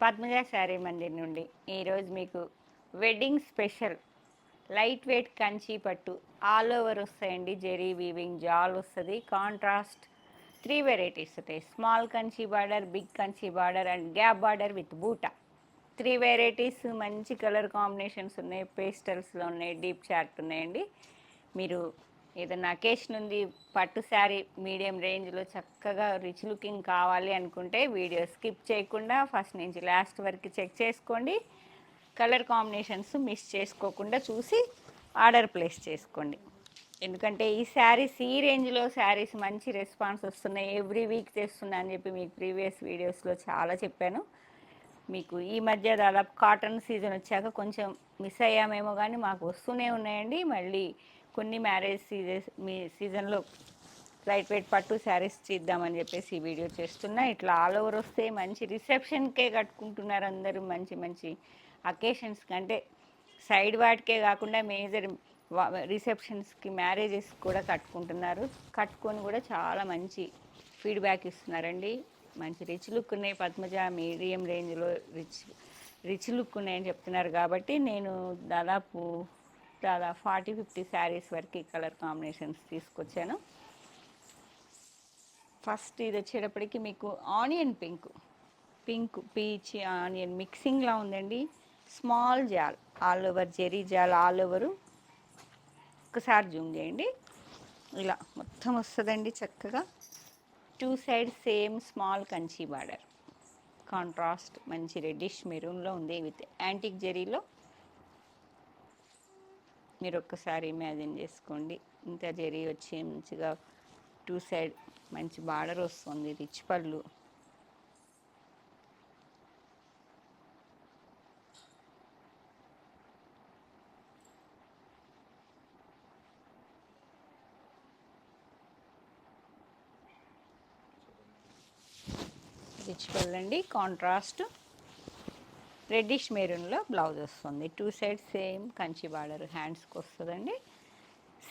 పద్మజ శారీ మందిర్ నుండి ఈరోజు మీకు wedding special light weight Kanchi పట్టు ఆల్ ఓవర్ వస్తాయండి. జెరీ వీవింగ్ జాల్ వస్తుంది. కాంట్రాస్ట్ 3 వెరైటీస్ ఉంటాయి. Small Kanchi border, big Kanchi border and gap border with బూటా. 3 వెరైటీస్, మంచి కలర్ కాంబినేషన్స్ ఉన్నాయి. పేస్టల్స్లో ఉన్నాయి, డీప్ చార్ట్ ఉన్నాయండి. మీరు ఏదైనా అకేషన్ ఉంది, పట్టు శారీ మీడియం రేంజ్లో చక్కగా రిచ్ లుకింగ్ కావాలి అనుకుంటే వీడియో స్కిప్ చేయకుండా ఫస్ట్ నుంచి లాస్ట్ వరకు చెక్ చేసుకోండి. కలర్ కాంబినేషన్స్ మిస్ చేసుకోకుండా చూసి ఆర్డర్ ప్లేస్ చేసుకోండి. ఎందుకంటే ఈ శారీస్, ఈ రేంజ్లో శారీస్ మంచి రెస్పాన్స్ వస్తున్నాయి. ఎవ్రీ వీక్ చేస్తున్నా అని చెప్పి మీకు ప్రీవియస్ వీడియోస్లో చాలా చెప్పాను. మీకు ఈ మధ్య దాదాపు కాటన్ సీజన్ వచ్చాక కొంచెం మిస్ అయ్యామేమో, కానీ మాకు వస్తూనే ఉన్నాయండి. మళ్ళీ కొన్ని మ్యారేజ్ సీజన్లో లైట్ వెయిట్ పట్టు శారీస్ చేద్దామని చెప్పేసి ఈ వీడియో చేస్తున్నా. ఇట్లా ఆల్ ఓవర్ వస్తే మంచి రిసెప్షన్కే కట్టుకుంటున్నారు అందరూ. మంచి మంచి అకేషన్స్ కంటే సైడ్ వాటికే కాకుండా మేజర్ రిసెప్షన్స్కి, మ్యారేజెస్ కూడా కట్టుకుంటున్నారు. కట్టుకొని కూడా చాలా మంచి ఫీడ్బ్యాక్ ఇస్తున్నారండి. మంచి రిచ్ లుక్ ఉన్నాయి. పద్మజ మీడియం రేంజ్లో రిచ్ లుక్ ఉన్నాయని చెప్తున్నారు. కాబట్టి నేను దాదాపు 40-50 శారీస్ వరకు కలర్ కాంబినేషన్స్ తీసుకొచ్చాను. ఫస్ట్ ఇది వచ్చేటప్పటికి మీకు ఆనియన్ పింక్ పీచ్ ఆనియన్ మిక్సింగ్లా ఉందండి. స్మాల్ జాల్, ఆల్ ఓవర్ జెరీ జాల్ ఆల్ ఓవరు. ఒకసారి జూమ్ చేయండి. ఇలా మొత్తం వస్తుందండి చక్కగా. 2 side same small Kanchi border. Contrast మంచి రెడ్డిష్ మెరూన్లో ఉంది విత్ యాంటిక్ జెరీలో. మీరు ఒక్కసారి ఇమాజిన్ చేసుకోండి. ఇంత జెరీ వచ్చి మంచిగా 2 సైడ్ మంచి బార్డర్ వస్తుంది. రిచ్ పళ్ళు. రిచ్ పళ్ళు అండి. కాంట్రాస్ట్ రెడ్డిష్ మెరూన్లో బ్లౌజ్ వస్తుంది. 2 సైడ్ సేమ్ కంచి బార్డర్ హ్యాండ్స్కి వస్తుందండి.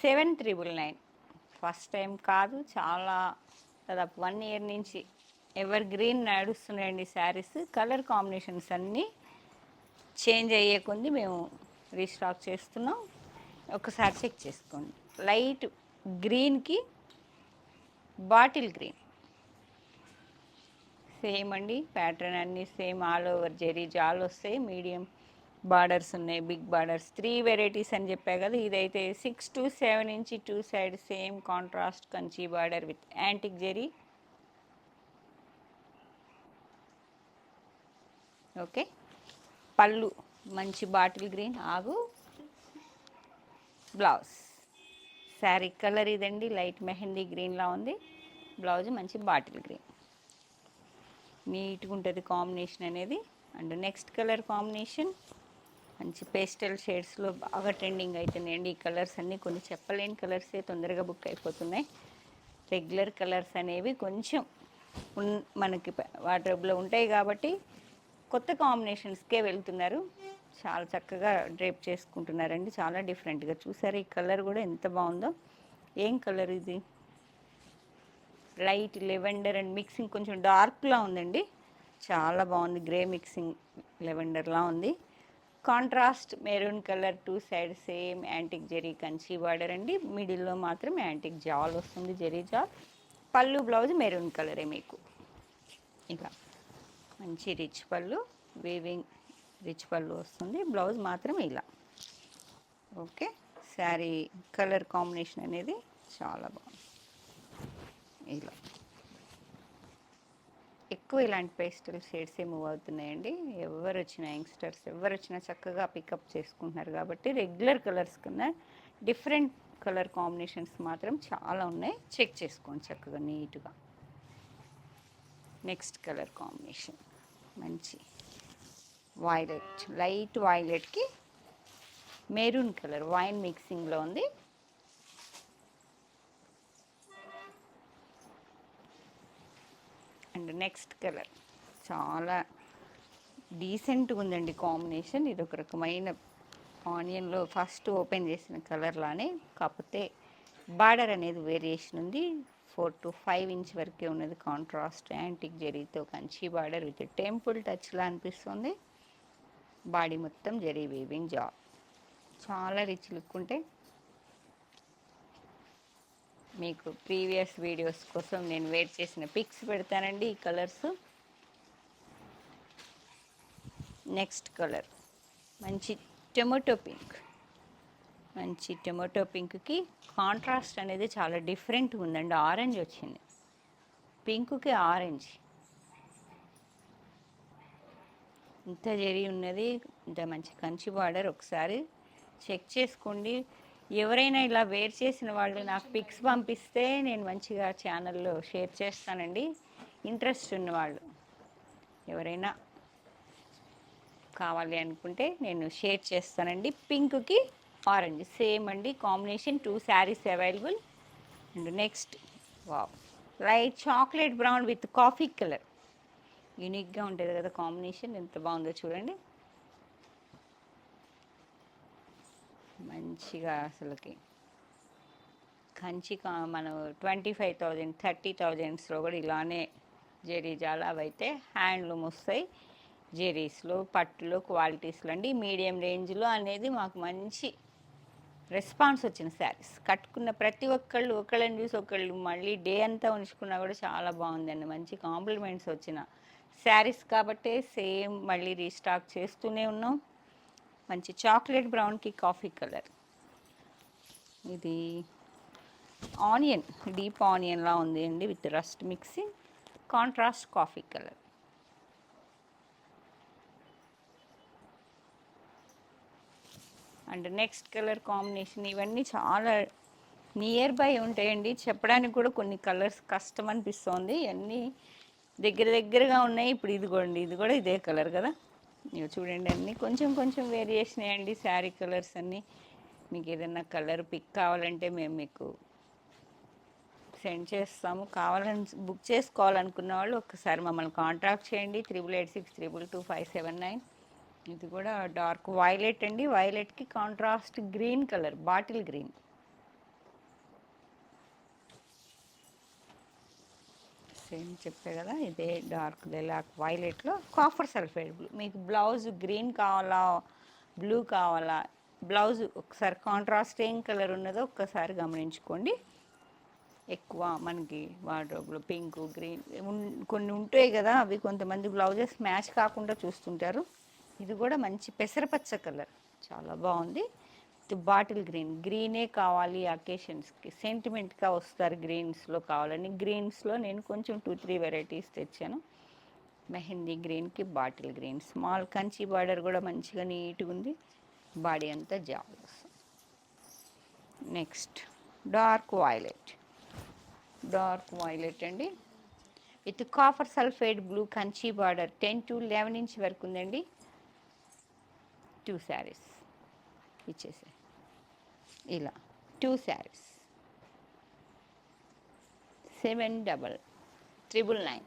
7,999. ఫస్ట్ టైం కాదు, చాలా దాదాపు 1 ఇయర్ నుంచి ఎవర్ గ్రీన్ నడుస్తున్నాయండి శారీస్. కలర్ కాంబినేషన్స్ అన్నీ చేంజ్ అయ్యే కొద్ది మేము రీస్టాక్ చేస్తున్నాం. ఒకసారి చెక్ చేసుకోండి. లైట్ గ్రీన్కి బాటిల్ గ్రీన్ సేమ్ అండి. ప్యాటర్న్ అన్నీ సేమ్ ఆల్ ఓవర్ జెరీ జాల్ వస్తాయి. మీడియం బార్డర్స్ ఉన్నాయి, బిగ్ బార్డర్స్. 3 వెరైటీస్ అని చెప్పా కదా. ఇదైతే 6 to 7 inch 2 side same contrast Kanchi border with antique zari. Okay. పళ్ళు మంచి bottle green blouse. Sari colour ఇదండి, లైట్ మెహందీ గ్రీన్లా ఉంది. బ్లౌజ్ మంచి బాటిల్ గ్రీన్. నీట్గా ఉంటుంది కాంబినేషన్ అనేది. అండ్ నెక్స్ట్ కలర్ కాంబినేషన్ మంచి పేస్టల్ షేడ్స్లో బాగా ట్రెండింగ్ అవుతున్నాయండి. ఈ కలర్స్ అన్నీ కొన్ని చెప్పలేని కలర్సే తొందరగా బుక్ అయిపోతున్నాయి. రెగ్యులర్ కలర్స్ అనేవి కొంచెం మనకి వార్డ్రోబ్లో ఉంటాయి కాబట్టి కొత్త కాంబినేషన్స్కే వెళ్తున్నారు. చాలా చక్కగా డ్రేప్ చేసుకుంటున్నారండి. చాలా డిఫరెంట్గా. చూసారు ఈ కలర్ కూడా ఎంత బాగుందో. ఏం కలర్ ఇది? లైట్ లెవెండర్ అండ్ మిక్సింగ్ కొంచెం డార్క్లా ఉందండి. చాలా బాగుంది. గ్రే మిక్సింగ్ లెవెండర్లా ఉంది. Contrast maroon colour. 2 side same antique zari Kanchi border అండి. మిడిల్లో మాత్రం యాంటిక్ జాల్ వస్తుంది, జెరీ జాల్. పళ్ళు బ్లౌజ్ మెరూన్ కలరే మీకు. ఇక మంచి రిచ్ పళ్ళు, వీవింగ్ రిచ్ పళ్ళు వస్తుంది. బ్లౌజ్ మాత్రం ఇలా. ఓకే. శారీ కలర్ కాంబినేషన్ అనేది చాలా బాగుంది. ఇలా ఎక్కువ ఇలాంటి పేస్టల్ షేడ్సే మూవ్ అవుతున్నాయండి. ఎవరు వచ్చినా యంగ్స్టర్స్ ఎవరు వచ్చినా చక్కగా పికప్ చేసుకుంటున్నారు. కాబట్టి రెగ్యులర్ కలర్స్ కన్నా డిఫరెంట్ కలర్ కాంబినేషన్స్ మాత్రం చాలా ఉన్నాయి. చెక్ చేసుకోండి చక్కగా నీట్గా. నెక్స్ట్ కలర్ కాంబినేషన్ మంచి వైలెట్, లైట్ వైలెట్కి మెరూన్ కలర్ వైన్ మిక్సింగ్లో ఉంది. అండ్ నెక్స్ట్ కలర్ చాలా డీసెంట్గా ఉందండి కాంబినేషన్. ఇది ఒక రకమైన ఆనియన్లో ఫస్ట్ ఓపెన్ చేసిన కలర్ లానే, కాకపోతే బార్డర్ అనేది వేరియేషన్ ఉంది. 4 to 5 ఇంచ్ వరకే ఉన్నది. కాంట్రాస్ట్ యాంటిక్ జరీతో కంచి బార్డర్ విత్ టెంపుల్ టచ్లా అనిపిస్తుంది. బాడీ మొత్తం జరీ వీవింగ్ జాబ్, చాలా రిచ్ లుక్ ఉంటే. మీకు ప్రీవియస్ వీడియోస్ కోసం నేను వేర్ చేసిన పిక్స్ పెడతానండి ఈ కలర్స్. నెక్స్ట్ కలర్ మంచి టొమాటో పింక్. మంచి టొమాటో పింక్కి కాంట్రాస్ట్ అనేది చాలా డిఫరెంట్గా ఉందండి. ఆరెంజ్ వచ్చింది, పింక్కి ఆరెంజ్. ఇంత జరీ ఉన్నది, ఇంత మంచి కంచి బార్డర్. ఒకసారి చెక్ చేసుకోండి. ఎవరైనా ఇలా వేర్ చేసిన వాళ్ళు నాకు పిక్స్ పంపిస్తే నేను మంచిగా ఛానల్లో షేర్ చేస్తానండి. ఇంట్రెస్ట్ ఉన్నవాళ్ళు ఎవరైనా కావాలి అనుకుంటే నేను షేర్ చేస్తానండి. పింక్కి ఆరెంజ్ సేమ్ అండి combination. 2 saris available. And next wow, light chocolate brown with coffee colour. యూనిక్గా ఉంటుంది కదా కాంబినేషన్, ఎంత బాగుందో చూడండి. మంచిగా అసలుకి కంచి మనం 25,000 30,000లో కూడా ఇలానే జెరీ జాల అవైతే హ్యాండ్లూమ్ వస్తాయి. జెరీస్లో పట్టులో క్వాలిటీస్లో అండి మీడియం రేంజ్లో అనేది మాకు మంచి రెస్పాన్స్ వచ్చిన శారీస్. కట్టుకున్న ప్రతి ఒక్కళ్ళు ఒకళ్ళని చూసి ఒకళ్ళు మళ్ళీ డే అంతా ఉంచుకున్నా కూడా చాలా బాగుందండి. మంచి కాంప్లిమెంట్స్ వచ్చిన శారీస్ కాబట్టే సేమ్ మళ్ళీ రీస్టాక్ చేస్తూనే ఉన్నాం. మంచి చాక్లెట్ బ్రౌన్కి కాఫీ కలర్. ఇది ఆనియన్, డీప్ ఆనియన్లా ఉంది అండి with rust mixing. Contrast coffee colour. And next colour combination. ఇవన్నీ చాలా నియర్ బై ఉంటాయండి, చెప్పడానికి కూడా కొన్ని కలర్స్ కష్టం అనిపిస్తుంది. ఇవన్నీ దగ్గర దగ్గరగా ఉన్నాయి. ఇప్పుడు ఇదిగోండి, ఇది కూడా ఇదే కలర్ కదా. ఇవి చూడండి, అన్నీ కొంచెం కొంచెం వేరియేషన్ అండి శారీ కలర్స్ అన్నీ. మీకు ఏదైనా కలర్ పిక్ కావాలంటే మేము మీకు సెండ్ చేస్తాము. కావాలని బుక్ చేసుకోవాలనుకున్న వాళ్ళు ఒక్కసారి మమ్మల్ని కాంటాక్ట్ చేయండి. 8886222579. ఇది కూడా డార్క్ వైలెట్ అండి. వైలెట్కి contrast green colour, bottle green. Same చెప్పే కదా, ఇదే డార్క్ లైలాక్ వైలెట్లో కాఫర్ సల్ఫేట్ బ్లూ. మీకు బ్లౌజ్ గ్రీన్ కావాలా, బ్లూ కావాలా, బ్లౌజ్ ఒకసారి కాంట్రాస్ట్ ఏం కలర్ ఉన్నదో ఒక్కసారి గమనించుకోండి. ఎక్కువ మనకి వార్డ్రోబ్లో పింక్ గ్రీన్ కొన్ని ఉంటాయి కదా, అవి కొంతమంది బ్లౌజెస్ మ్యాచ్ కాకుండా చూస్తుంటారు. ఇది కూడా మంచి పెసరపచ్చ కలర్, చాలా బాగుంది. బాటిల్ గ్రీన్, గ్రీనే కావాలి అకేషన్స్కి, సెంటిమెంట్గా వస్తారు గ్రీన్స్లో కావాలని. గ్రీన్స్లో నేను కొంచెం 2-3 వెరైటీస్ తెచ్చాను. మెహందీ గ్రీన్కి bottle green. Small Kanchi border కూడా మంచిగా నీట్గా ఉంది. బాడీ అంతా జాబ్స్. Next dark violet. Dark violet అండి with copper sulphate blue Kanchi border. 10 to 11 inch వరకు ఉందండి. 2 శారీస్ ఇచ్చేసాయి ఇలా. 2 శారీస్ 79999.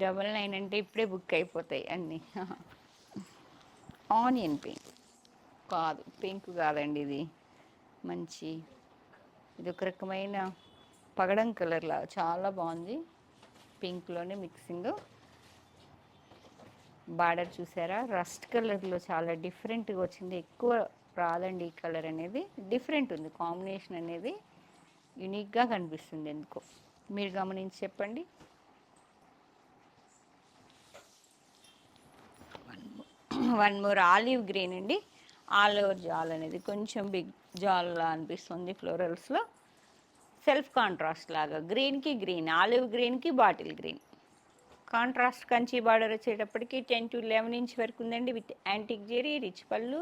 99 అంటే ఇప్పుడే బుక్ అయిపోతాయి అన్నీ. ఆనియన్ పింక్ కాదు, పింక్ కాదండి, ఇది మంచి, ఇది ఒక రకమైన పగడం కలర్లా చాలా బాగుంది. పింక్లోనే మిక్సింగ్. బార్డర్ చూసారా, రస్ట్ కలర్లో చాలా డిఫరెంట్గా వచ్చింది. ఎక్కువ రాదండి ఈ కలర్ అనేది, డిఫరెంట్ ఉంది కాంబినేషన్ అనేది, యూనిక్గా కనిపిస్తుంది ఎందుకో. మీరు గమనించి చెప్పండి. వన్ మోర్ ఆలివ్ గ్రీన్ అండి. ఆల్ ఓవర్ జాల్ అనేది కొంచెం బిగ్ జాల్లా అనిపిస్తుంది ఫ్లోరల్స్లో. సెల్ఫ్ కాంట్రాస్ట్ లాగా గ్రీన్కి గ్రీన్, ఆలివ్ గ్రీన్కి bottle green. Contrast Kanchi border వచ్చేటప్పటికి 10 to 11 ఇంచ్ వరకు ఉందండి విత్ యాంటిక్ జెరీ, రిచ్ పళ్ళు,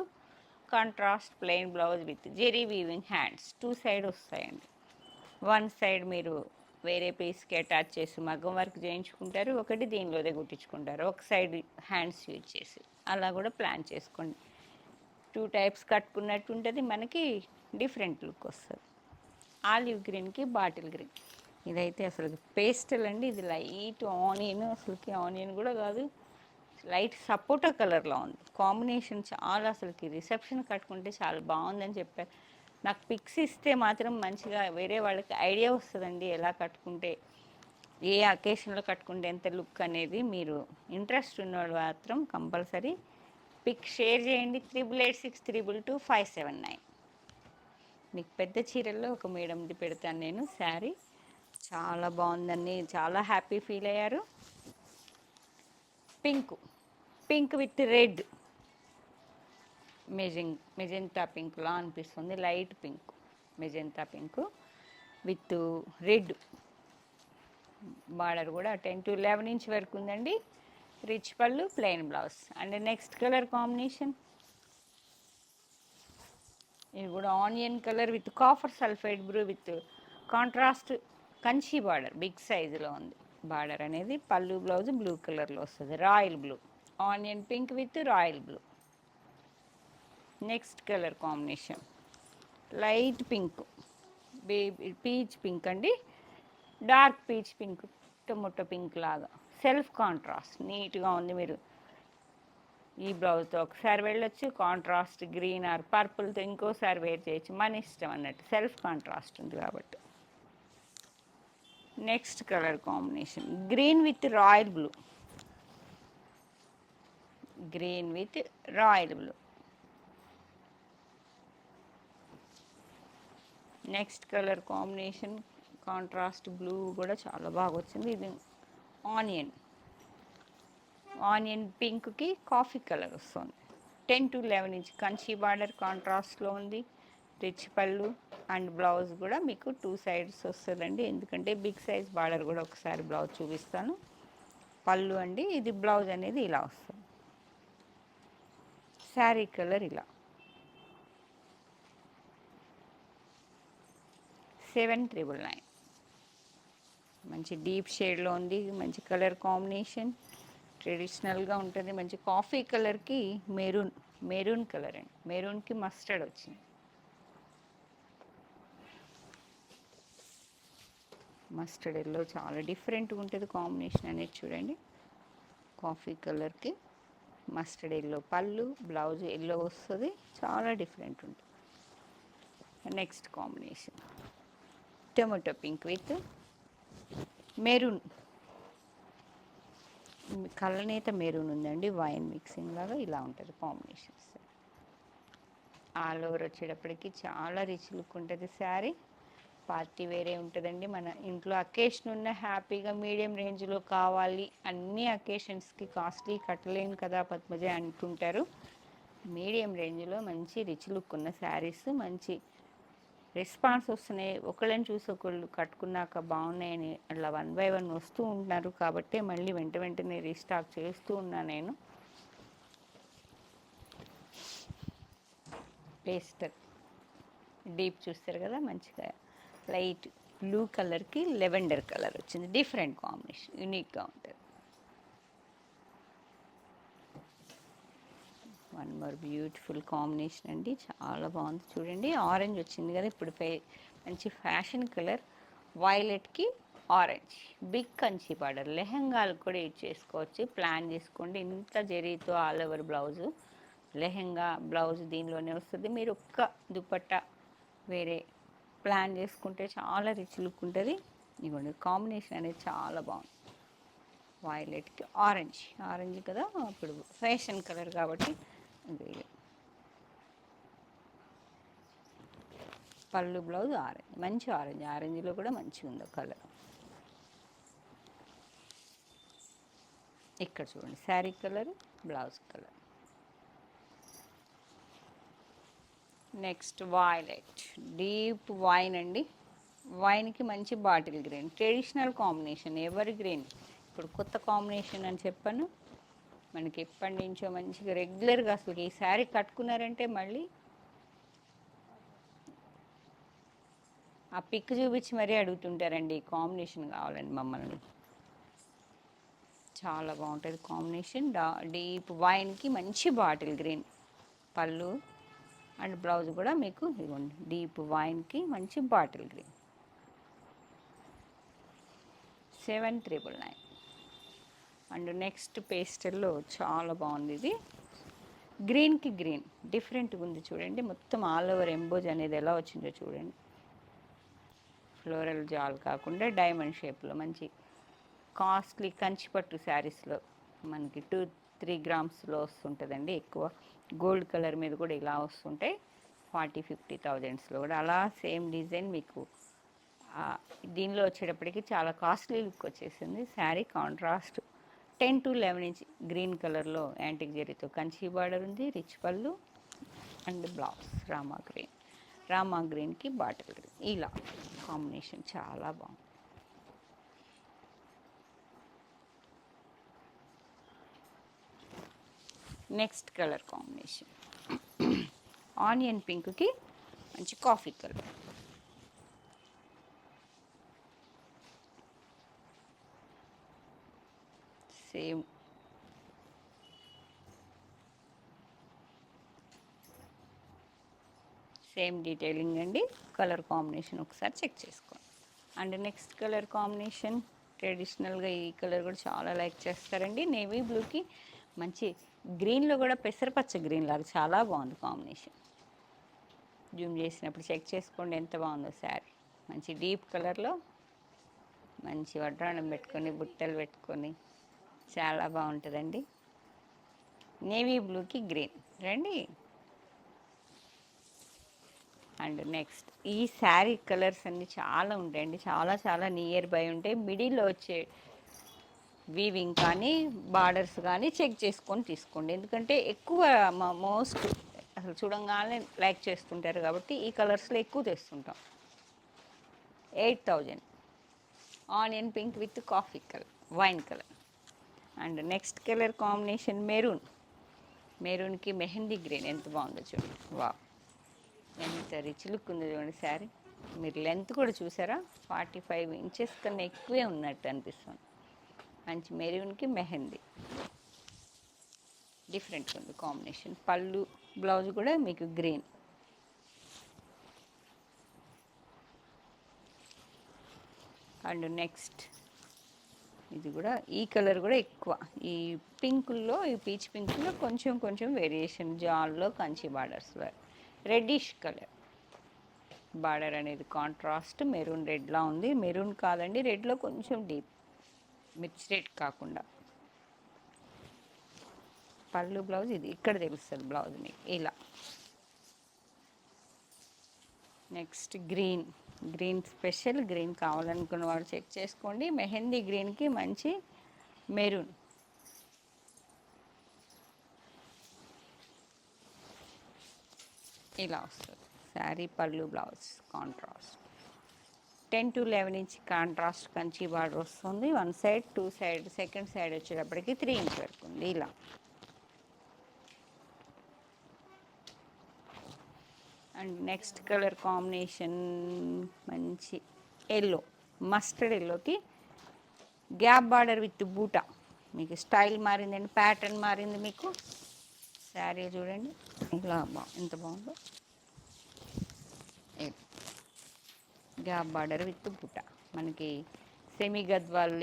contrast plain blouse with zari weaving hands. 2 side వస్తాయండి. 1 సైడ్ మీరు వేరే పీస్కి అటాచ్ చేసి మగ్గం వర్క్ చేయించుకుంటారు, ఒకటి దీనిలోదే కుట్టించుకుంటారు, ఒక సైడ్ హ్యాండ్స్ యూజ్ చేసి అలా కూడా ప్లాన్ చేసుకోండి. 2 టైప్స్ కట్టుకున్నట్టు ఉంటుంది, మనకి డిఫరెంట్ లుక్ వస్తుంది. ఆలివ్ గ్రీన్కి బాటిల్ గ్రీన్. ఇదైతే అసలు పేస్టల్ అండి, ఇది లైట్ ఆనియన్, అసలుకి ఆనియన్ కూడా కాదు, లైట్ సపోటా కలర్లో ఉంది. కాంబినేషన్ చాలా అసలుకి రిసెప్షన్ కట్టుకుంటే చాలా బాగుందని చెప్పారు. నాకు పిక్స్ ఇస్తే మాత్రం మంచిగా వేరే వాళ్ళకి ఐడియా వస్తుందండి ఎలా కట్టుకుంటే, ఏ అకేషన్లో కట్టుకుంటే ఎంత లుక్ అనేది. మీరు ఇంట్రెస్ట్ ఉన్నవాళ్ళు మాత్రం కంపల్సరీ పిక్ షేర్ చేయండి. 8886222579. మీకు పెద్ద చీరల్లో ఒక మేడంది పెడతాను నేను శారీ. చాలా బాగుందని చాలా హ్యాపీ ఫీల్ అయ్యారు. పింక్ విత్ రెడ్, మెజెంతా పింక్లా అనిపిస్తుంది. Light pink, magenta pink with red. Border కూడా 10 to 11 ఇంచ్ వరకు ఉందండి. రిచ్ పళ్ళు, plain blouse. And next colour combination ఇది కూడా onion colour with copper sulphide blue with contrast Kanchi border, big సైజులో ఉంది బార్డర్ అనేది. పళ్ళు బ్లౌజ్ బ్లూ కలర్లో వస్తుంది, royal blue. Onion pink with royal blue. Next colour combination light pink, baby peach pink అండి, dark peach pink, tomato pink లాగా self contrast నీట్గా ఉంది. మీరు ఈ బ్లౌజ్తో ఒకసారి వెళ్ళొచ్చు, కాంట్రాస్ట్ గ్రీన్ ఆర్ పర్పుల్తో ఇంకోసారి వేర్ చేయొచ్చు, మన ఇష్టం అన్నట్టు. సెల్ఫ్ కాంట్రాస్ట్ ఉంది కాబట్టి. Next colour combination green with royal blue, green with royal blue. Next colour combination contrast blue కూడా చాలా బాగా వచ్చింది. ఇది ఆనియన్ పింక్కి కాఫీ కలర్ వస్తుంది. 10 to 11 ఇంచ్ కంచి బార్డర్ కాంట్రాస్ట్లో ఉంది. రిచ్ పళ్ళు అండ్ బ్లౌజ్ కూడా మీకు 2 సైడ్స్ వస్తుందండి, ఎందుకంటే బిగ్ సైజ్ బార్డర్ కూడా ఒకసారి బ్లౌజ్ చూపిస్తాను. పళ్ళు అండి, ఇది బ్లౌజ్ అనేది ఇలా వస్తుంది. శారీ కలర్ ఇలా 7999. మంచి డీప్ షేడ్లో ఉంది, మంచి కలర్ కాంబినేషన్, ట్రెడిషనల్గా ఉంటుంది. మంచి కాఫీ కలర్కి మెరూన్ కలర్ అండి, మెరూన్కి మస్టర్డ్ వచ్చింది. మస్టర్డ్ ఎల్లో చాలా డిఫరెంట్గా ఉంటుంది కాంబినేషన్ అనేది. చూడండి, కాఫీ కలర్కి మస్టర్డ్ ఎల్లో పళ్ళు, బ్లౌజ్ ఎల్లో వస్తుంది, చాలా డిఫరెంట్ ఉంటుంది. Next combination tomato pink with maroon, కళ్ళనేత మెరూన్ ఉందండి, వైన్ మిక్సింగ్ లాగా ఇలా ఉంటుంది కాంబినేషన్స్. ఆల్ ఓవర్ వచ్చేటప్పటికి చాలా రిచ్ లుక్ ఉంటుంది శారీ. పార్టీ వేరే ఉంటుందండి. మన ఇంట్లో అకేషన్ ఉన్న హ్యాపీగా మీడియం రేంజ్లో కావాలి, అన్ని అకేషన్స్కి కాస్ట్లీ కట్టలేను కదా పద్మజ అంటుంటారు. మీడియం రేంజ్లో మంచి రిచ్ లుక్ ఉన్న శారీస్, మంచి రెస్పాన్స్ వస్తున్నాయి. ఒకళ్ళని చూసి ఒకళ్ళు కట్టుకున్నాక బాగున్నాయని అలా 1 by 1 వస్తూ ఉంటున్నారు, కాబట్టి మళ్ళీ వెంటనే రీస్టాక్ చేస్తూ ఉన్నా నేను. పేస్టల్ డీప్ చూస్తారు కదా, మంచిగా లైట్ బ్లూ కలర్కి లెవెండర్ కలర్ వచ్చింది. డిఫరెంట్ కాంబినేషన్, యూనిక్గా ఉంటుంది. వన్ మోర్ బ్యూటిఫుల్ కాంబినేషన్ అండి, చాలా బాగుంది. చూడండి, ఆరెంజ్ వచ్చింది కదా ఇప్పుడు, మంచి ఫ్యాషన్ కలర్. వైలెట్కి ఆరెంజ్, బిగ్ కంచి బార్డర్. లెహెంగాలకు కూడా యూజ్ చేసుకోవచ్చు, ప్లాన్ చేసుకోండి. ఇంత జరీతో all over blouse, lehenga blouse దీనిలోనే వస్తుంది. మీరు ఒక్క దుపట్టా వేరే ప్లాన్ చేసుకుంటే చాలా రిచ్ లుక్ ఉంటుంది. ఇదిగోండి, కాంబినేషన్ అనేది చాలా బాగుంది. వైలెట్కి ఆరెంజ్ కదా, అప్పుడు ఫ్యాషన్ కలర్ కాబట్టి. పళ్ళు బ్లౌజ్ ఆరెంజ్, మంచి ఆరెంజ్లో కూడా మంచిగా ఉంది కలర్. ఇక్కడ చూడండి, sari colour, blouse colour. Next violet, deep wine అండి. వైన్కి మంచి bottle green, traditional combination, ever green. ఇప్పుడు కొత్త కాంబినేషన్ అని చెప్పాను, మనకి ఎప్పటి నుంచో మంచిగా రెగ్యులర్గా అసలు ఈ శారీ కట్టుకున్నారంటే మళ్ళీ ఆ పిక్ చూపించి మరీ అడుగుతుంటారండి కాంబినేషన్ కావాలండి మమ్మల్ని. చాలా బాగుంటుంది కాంబినేషన్. డీప్ వైన్కి మంచి బాటిల్ గ్రీన్ పళ్ళు అండ్ బ్లౌజ్ కూడా మీకు ఇదిగోండి, డీప్ వైన్కి మంచి బాటిల్ గ్రీన్. 7999. అండ్ నెక్స్ట్ పేస్టల్లో చాలా బాగుంది ఇది, గ్రీన్కి గ్రీన్ డిఫరెంట్గా ఉంది చూడండి. మొత్తం ఆల్ ఓవర్ ఎంబోజ్ అనేది ఎలా వచ్చిందో చూడండి. ఫ్లోరల్ జాల్ కాకుండా డైమండ్ షేప్లో మంచి కాస్ట్లీ కంచిపట్టు శారీస్లో మనకి 2-3 గ్రామ్స్లో వస్తుంటుందండి. ఎక్కువ గోల్డ్ కలర్ మీద కూడా ఇలా వస్తుంటాయి. 40-50 థౌజండ్స్లో కూడా అలా సేమ్ డిజైన్ మీకు దీనిలో వచ్చేటప్పటికి చాలా కాస్ట్లీ లుక్ వచ్చేసింది. శారీ కాంట్రాస్ట్ 10-11 ఇంచ్ గ్రీన్ కలర్లో యాంటిక్ జరీతో కంచి బార్డర్ ఉంది. రిచ్ పళ్ళు అండ్ బ్లౌజ్ రామా గ్రీన్కి బాటిల్ గ్రీన్ ఇలా కాంబినేషన్ చాలా బాగుంది. నెక్స్ట్ కలర్ కాంబినేషన్ ఆనియన్ పింక్కి మంచి కాఫీ కలర్. సేమ్ డీటెయిలింగ్ అండి. కలర్ కాంబినేషన్ ఒకసారి చెక్ చేసుకోండి. అండ్ నెక్స్ట్ కలర్ కాంబినేషన్ ట్రెడిషనల్గా ఈ కలర్ కూడా చాలా లైక్ చేస్తారండి. నేవీ బ్లూకి మంచి గ్రీన్లో కూడా పెసరపచ్చ గ్రీన్ లాగా చాలా బాగుంది కాంబినేషన్. జూమ్ చేసినప్పుడు చెక్ చేసుకోండి ఎంత బాగుందో శారీ. మంచి డీప్ కలర్లో మంచి వడ్రాణం పెట్టుకొని బుట్టలు పెట్టుకొని చాలా బాగుంటుందండి. నేవీ బ్లూకి గ్రీన్ రండి. అండ్ నెక్స్ట్ ఈ శారీ కలర్స్ అన్నీ చాలా ఉంటాయండి. చాలా నియర్ బై ఉంటాయి. మిడిల్లో వచ్చే వీవింగ్ కానీ బార్డర్స్ కానీ చెక్ చేసుకొని తీసుకోండి. ఎందుకంటే ఎక్కువ మోస్ట్ అసలు చూడంగానే లైక్ చేస్తుంటారు కాబట్టి ఈ కలర్స్లో ఎక్కువ తెస్తుంటాం. 8,000 onion pink with coffee colour wine colour. And next colour combination మెరూన్కి మెహందీ గ్రీన్ ఎంత బాగుందో చూడండి. వా ఎంత రిచ్ లుక్ ఉందో చూడండి శారీ. మీరు లెంత్ కూడా చూసారా 45 ఇంచెస్ కన్నా ఎక్కువే ఉన్నట్టు అనిపిస్తుంది. మంచి మెరూన్కి మెహందీ డిఫరెంట్గా ఉంది కాంబినేషన్. పళ్ళు బ్లౌజ్ కూడా మీకు గ్రీన్. అండ్ నెక్స్ట్ ఇది కూడా ఈ కలర్ కూడా ఎక్కువ ఈ పింకుల్లో ఈ పీచ్ పింకుల్లో కొంచెం వేరియేషన్ జాల్లో కంచి బార్డర్స్లో రెడ్డిష్ కలర్ బార్డర్ అనేది కాంట్రాస్ట్ మెరూన్ రెడ్లా ఉంది. మెరూన్ కాదండి, రెడ్లో కొంచెం డీప్ మిర్చి రెడ్ కాకుండా. పళ్ళు బ్లౌజ్ ఇది ఇక్కడ తెలుస్తుంది బ్లౌజ్ మీకు ఇలా. నెక్స్ట్ గ్రీన్ స్పెషల్ గ్రీన్ కావాలనుకున్న వాళ్ళు చెక్ చేసుకోండి. మెహందీ గ్రీన్కి మంచి మెరూన్ ఇలా వస్తుంది శారీ. పళ్ళు blouse contrast 10-11 inch contrast Kanchi border వస్తుంది. 1 సైడ్ 2 సైడ్ సెకండ్ సైడ్ వచ్చేటప్పటికి 3 ఇంచ్ వరకు ఉంది ఇలా. అండ్ నెక్స్ట్ కలర్ కాంబినేషన్ మంచి ఎల్లో మస్టర్డ్ ఎల్లోకి గ్యాప్ బార్డర్ విత్ బూటా. మీకు స్టైల్ మారిందండి, ప్యాటర్న్ మారింది. మీకు శారీ చూడండి ఇలా ఎంత బాగుందో. గ్యాప్ బార్డర్ విత్ బూటా మనకి సెమీ గద్వాల్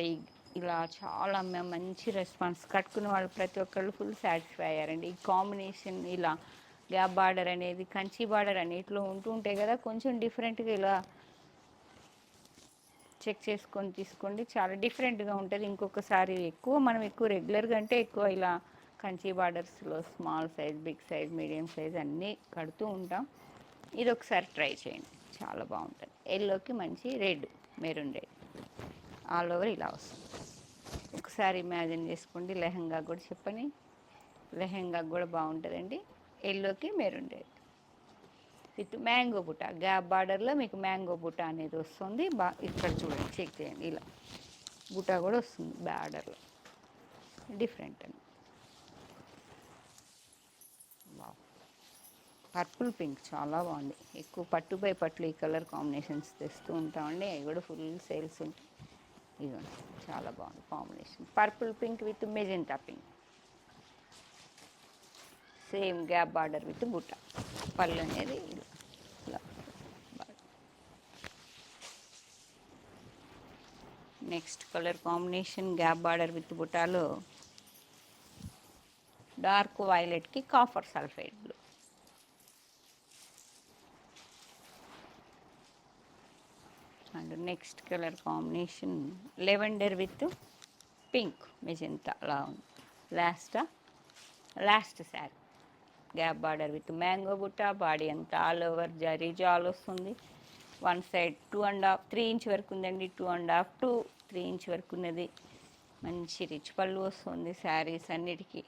ఇలా చాలా మంచి రెస్పాన్స్ కట్టుకున్న వాళ్ళు ప్రతి ఒక్కళ్ళు ఫుల్ సాటిస్ఫై అయ్యారండి. ఈ కాంబినేషన్ ఇలా గ్యాప్ బార్డర్ అనేది కంచి బార్డర్ అన్నిట్లో ఉంటూ ఉంటాయి కదా, కొంచెం డిఫరెంట్గా ఇలా చెక్ చేసుకొని తీసుకోండి. చాలా డిఫరెంట్గా ఉంటుంది. ఇంకొకసారి మనం ఎక్కువ రెగ్యులర్గా అంటే ఎక్కువ ఇలా కంచి బార్డర్స్లో small size, big size, medium size అన్నీ కడుతూ ఉంటాం. ఇది ఒకసారి ట్రై చేయండి, చాలా బాగుంటుంది. ఎల్లోకి మంచి red maroon red all over ఇలా వస్తుంది. ఒకసారి ఇమాజిన్ చేసుకోండి. లెహంగా కూడా చెప్పని, లెహంగా కూడా బాగుంటుందండి. ఎల్లోకి మెరూన్ రెడ్ విత్ మ్యాంగో బుట్ట గ్యాప్ బార్డర్లో మీకు మ్యాంగో బుట్ట అనేది వస్తుంది. ఇక్కడ చూడండి చెక్ చేయండి ఇలా బుట్ట కూడా వస్తుంది బార్డర్లో. డిఫరెంట్ అండి. పర్పుల్ పింక్ చాలా బాగుంది. ఎక్కువ పట్టుపై పట్లు ఈ కలర్ కాంబినేషన్స్ తెస్తూ ఉంటామండి. అవి కూడా ఫుల్ సేల్స్ ఉంటాయి. ఇదిగోండి చాలా బాగుంది combination. Purple pink with magenta pink same gap border with బుట్ట. పళ్ళు అనేది ఇలా. Next colour combination gap border with బుట్టాలో డార్క్ వైలెట్కి copper sulphide blue. And next colour combination lavender with pink magenta అలా ఉంది. Last sari gap border with mango బుట్ట, body అంతా ఆల్ ఓవర్ జరీ జాల్ వస్తుంది. వన్ సైడ్ 2.5 3 ఇంచ్ వరకు ఉందండి. 2.5 to 3 ఇంచ్ వరకు ఉన్నది. మంచి రిచ్ పళ్ళు వస్తుంది. శారీస్ అన్నిటికీ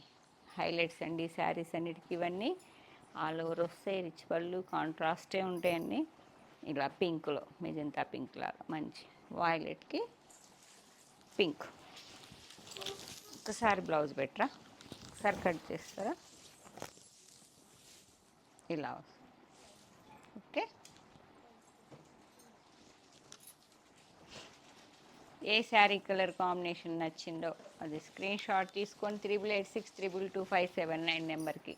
హైలైట్స్ అండి. శారీస్ అన్నిటికీ ఇవన్నీ ఆల్ ఓవర్ వస్తాయి. రిచ్ పళ్ళు కాంట్రాస్టే ఉంటాయండి. ఇలా పింక్లో మెజంతా పింక్ లాగా మంచి వాయిలెట్కి పింక్. ఒకసారి బ్లౌజ్ పెట్టరా, ఒకసారి కట్ చేస్తారా, ఇలా వస్తుంది. ఓకే, ఏ శారీ కలర్ కాంబినేషన్ నచ్చిందో అది స్క్రీన్ షాట్ తీసుకొని 8886222579 నెంబర్కి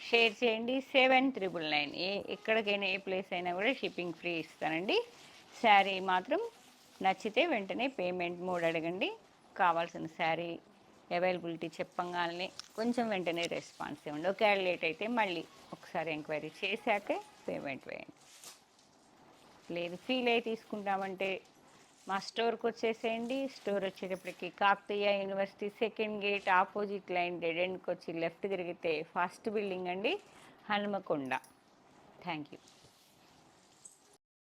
షేర్ చేయండి. 7999 ఎక్కడికైనా ఏ ప్లేస్ అయినా కూడా షిప్పింగ్ ఫ్రీ ఇస్తానండి. శారీ మాత్రం నచ్చితే వెంటనే పేమెంట్ మోడ్ అడగండి. కావాల్సిన శారీ అవైలబిలిటీ చెప్పగానే కొంచెం వెంటనే రెస్పాన్స్ ఇవ్వండి. ఒకవేళ లేట్ అయితే మళ్ళీ ఒకసారి ఎంక్వైరీ చేశాకే పేమెంట్ వేయండి. లేదు ఫీల్ అయ్యి తీసుకుంటామంటే మా స్టోర్కి వచ్చేసేయండి. స్టోర్ వచ్చేటప్పటికి Kakatiya university second gate opposite line dead ఎండ్కి వచ్చి లెఫ్ట్ తిరిగితే ఫస్ట్ బిల్డింగ్ అండి, హనుమకొండ. Thank you.